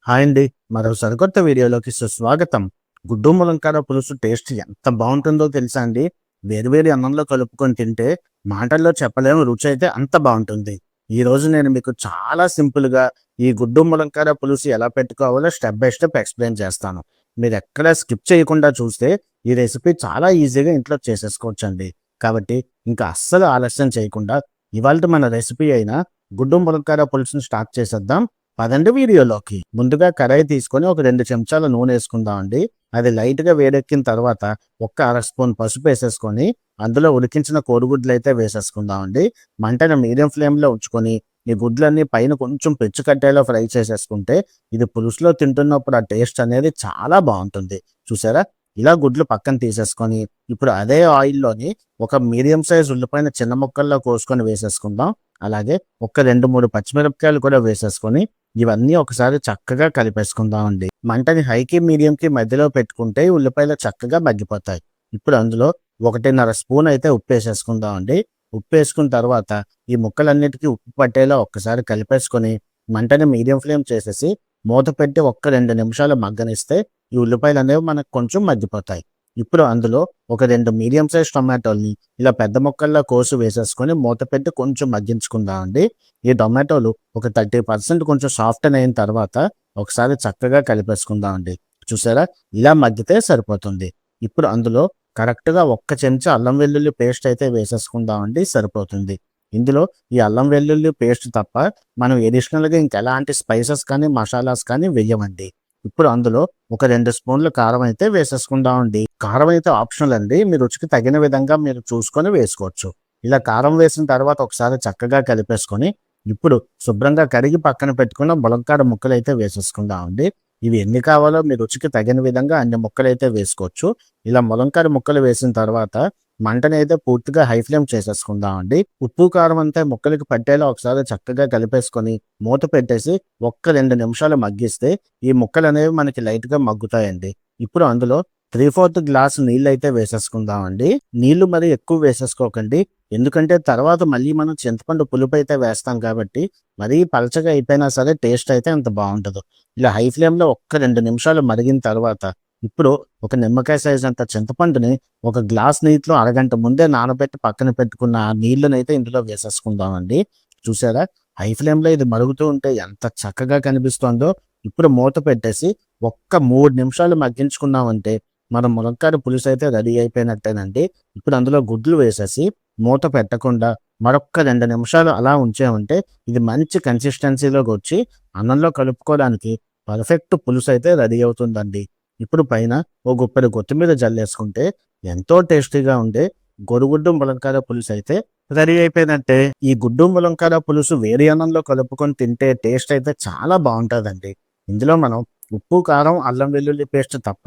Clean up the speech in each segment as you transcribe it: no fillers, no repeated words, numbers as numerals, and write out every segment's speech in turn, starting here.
Hi అండి. మరో సరికొత్త వీడియోలోకి సుస్వాగతం. గుడ్డు ములంకాడ పులుసు టేస్ట్ ఎంత బావుంటుందో తెలుసా అండి? వేడివేడి అన్నంలో కలుపుకొని తింటే మాటల్లో చెప్పలేని రుచయితే అంత బావుంటుంది. ఈరోజు నేను మీకు చాలా సింపుల్‌గా ఈ గుడ్డు ములంకాడ పులుసు ఎలా పెట్టుకోవాలో స్టెప్ బై స్టెప్ ఎక్స్‌ప్లెయిన్ చేస్తాను. మీరెక్కడ స్కిప్ చేయకుండా చూస్తే ఈ రెసిపీ చాలా ఈజీగా ఇంట్లో చేసేసుకోవచ్చండి. కాబట్టి ఇంకా అస్సలు ఆలస్యం చేయకుండా ఇవాల్టి మన రెసిపీ అయిన గుడ్డు ములంకాడ పులుసుని స్టార్ట్ చేసేద్దాం. పదండి వీడియోలోకి. ముందుగా కడాయి తీసుకొని ఒక 2 చెంచాల నూనె వేసుకుందామండి. అది లైట్‌గా వేడెక్కిన తర్వాత ఒక్క అర స్పూన్ పసుపేసేసుకొని, అందులో ఉడికించిన కోడిగుడ్లయితే వేసేసుకుందామండి. మంటను మీడియం ఫ్లేమ్‌లో ఉంచుకొని, ఈ గుడ్లన్నీ పైన కొంచెం పెచ్చు కట్టేలా ఫ్రై చేసేసుకుంటే, ఇది పులుసులో తింటున్నప్పుడు ఆ టేస్ట్ అనేది చాలా బావుంటుంది. చూసారా? ఇలా గుడ్లు పక్కన తీసేసుకొని, ఇప్పుడు అదే ఆయిల్‌లోని ఒక మీడియం సైజ్ ఉల్లిపాయను చిన్న ముక్కల్లో కోసుకొని వేసేసుకుందాం. అలాగే ఒక 2, 3 పచ్చిమిరపకాయలు కూడా వేసేసుకొని ఇవన్నీ ఒకసారి చక్కగా కలిపేసుకుందామండి. మంటని హైకి, మీడియంకి మధ్యలో పెట్టుకుంటే ఉల్లిపాయలు చక్కగా మగ్గిపోతాయి. ఇప్పుడు అందులో 1.5 స్పూన్ అయితే ఉప్పేసేసుకుందామండి. ఉప్పేసుకున్న తర్వాత ఈ ముక్కలన్నిటికీ ఉప్పు పట్టేలా ఒక్కసారి కలిపేసుకొని మంటని మీడియం ఫ్లేమ్ చేసేసి మూత పెట్టి ఒక్క 2 నిమిషాలు మగ్గనిస్తే ఈ ఉల్లిపాయలనేవి మనకు కొంచెం మగ్గిపోతాయి. ఇప్పుడు అందులో ఒక 2 మీడియం సైజ్ టొమాటోల్ని ఇలా పెద్ద ముక్కల్లా కోసి వేసేసుకొని మూత పెట్టి కొంచెం మగ్గించుకుందామండి. ఈ టొమాటోలు ఒక 30% కొంచెం సాఫ్టెన్ అయిన తర్వాత ఒకసారి చక్కగా కలిపేసుకుందామండి. చూసారా? ఇలా మగ్గితే సరిపోతుంది. ఇప్పుడు అందులో కరెక్ట్‌గా ఒక్క చెంచా అల్లం వెల్లుల్లి పేస్ట్ అయితే వేసేసుకుందామండి సరిపోతుంది. ఇందులో ఈ అల్లం వెల్లుల్లి పేస్ట్ తప్ప మనం అడిషనల్‌గా ఇంకెలాంటి స్పైసెస్ కానీ, మసాలాస్ కానీ వెయ్యమండి. ఇప్పుడు అందులో ఒక 2 స్పూన్ల కారం అయితే వేసేసుకుందామండి. కారం అయితే ఆప్షనల్ అండి. మీ రుచికి తగిన విధంగా మీరు చూసుకొని వేసుకోవచ్చు. ఇలా కారం వేసిన తర్వాత ఒకసారి చక్కగా కలిపేసుకొని, ఇప్పుడు శుభ్రంగా కడిగి పక్కన పెట్టుకున్న ములక్కాడ ముక్కలైతే వేసేసుకుందామండి. ఇవి ఎన్ని కావాలో మీ రుచికి తగిన విధంగా అన్ని ముక్కలైతే వేసుకోవచ్చు. ఇలా ములంకాడ ముక్కలు వేసిన తర్వాత మంటనైతే పూర్తిగా హై ఫ్లేమ్ చేసేసుకుందామండి. ఉప్పు, కారం అంతా ముక్కలకి పట్టేలా ఒకసారి చక్కగా కలిపేసుకొని మూత పెట్టేసి ఒక్క 2 నిమిషాలు మగ్గిస్తే ఈ ముక్కలనేవి మనకి లైట్‌గా మగ్గుతాయండి. ఇప్పుడు అందులో 3/4 గ్లాస్ నీళ్ళైతే వేసేసుకుందామండి. నీళ్లు మరి ఎక్కువ వేసేసుకోకండి. ఎందుకంటే తర్వాత మళ్ళీ మనం చింతపండు పులుపైతే వేస్తాం కాబట్టి మరీ పలచగా అయిపోయినా సరే టేస్ట్ అయితే అంత బావుండదు. ఇలా హై ఫ్లేమ్‌లో ఒక్క 2 నిమిషాలు మరిగిన తర్వాత ఇప్పుడు ఒక నిమ్మకాయ సైజ్ అంత చింతపండుని ఒక గ్లాస్ నీటిలో అరగంట ముందే నానబెట్టి పక్కన పెట్టుకున్న ఆ నీళ్ళనైతే ఇందులో వేసేసుకుందామండి. చూసారా? హై ఫ్లేమ్‌లో ఇది మరుగుతూ ఉంటే ఎంత చక్కగా కనిపిస్తోందో. ఇప్పుడు మూత పెట్టేసి ఒక్క 3 నిమిషాలు మగ్గించుకున్నామంటే మన ములక్కాడ పులుసు అయితే రెడీ అయిపోయినట్టేనండి. ఇప్పుడు అందులో గుడ్లు వేసేసి మూత పెట్టకుండా మరొక్క 2 నిమిషాలు అలా ఉంచామంటే ఇది మంచి కన్సిస్టెన్సీలోకి వచ్చి అన్నంలో కలుపుకోవడానికి పర్ఫెక్ట్ పులుసు అయితే రెడీ అవుతుందండి. ఇప్పుడు పైన ఓ గుప్పెడు కొత్తిమీర జల్లేసుకుంటే ఎంతో టేస్టీగా ఉండే గొరుగుడ్డు ములంకాడ పులుసు అయితే రెడీ అయిపోయినట్టే. ఈ గుడ్డు ములంకాడ పులుసు వేడి అన్నంలో కలుపుకొని తింటే టేస్ట్ అయితే చాలా బావుంటదండి. ఇందులో మనం ఉప్పు, కారం, అల్లం వెల్లుల్లి పేస్ట్ తప్ప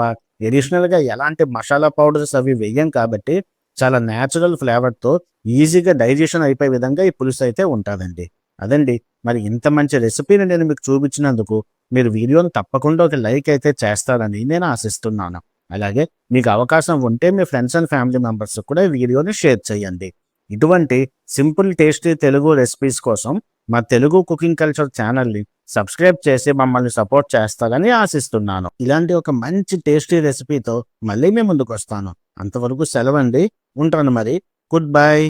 అడిషనల్‌గా ఎలాంటి మసాలా పౌడర్స్ అవి వెయ్యం కాబట్టి చాలా నేచురల్ ఫ్లేవర్‌తో ఈజీగా డైజెషన్ అయిపోయే విధంగా ఈ పులుసు అయితే ఉంటాదండి. అదండి. మరి ఇంత మంచి రెసిపీని నేను మీకు చూపించినందుకు మీరు వీడియోని తప్పకుండా ఒక లైక్ అయితే చేస్తారని నేను ఆశిస్తున్నాను. అలాగే మీకు అవకాశం ఉంటే మీ ఫ్రెండ్స్ అండ్ ఫ్యామిలీ మెంబర్స్‌కి కూడా ఈ వీడియోని షేర్ చేయండి. ఇటువంటి సింపుల్ టేస్టీ తెలుగు రెసిపీస్ కోసం మా తెలుగు కుకింగ్ కల్చర్ ఛానల్‌ని సబ్స్క్రైబ్ చేసి మమ్మల్ని సపోర్ట్ చేస్తారని ఆశిస్తున్నాను. ఇలాంటి ఒక మంచి టేస్టీ రెసిపీతో మళ్ళీ మీ ముందుకొస్తాను. అంతవరకు సెలవండి. ఉంటాను మరి. Good bye.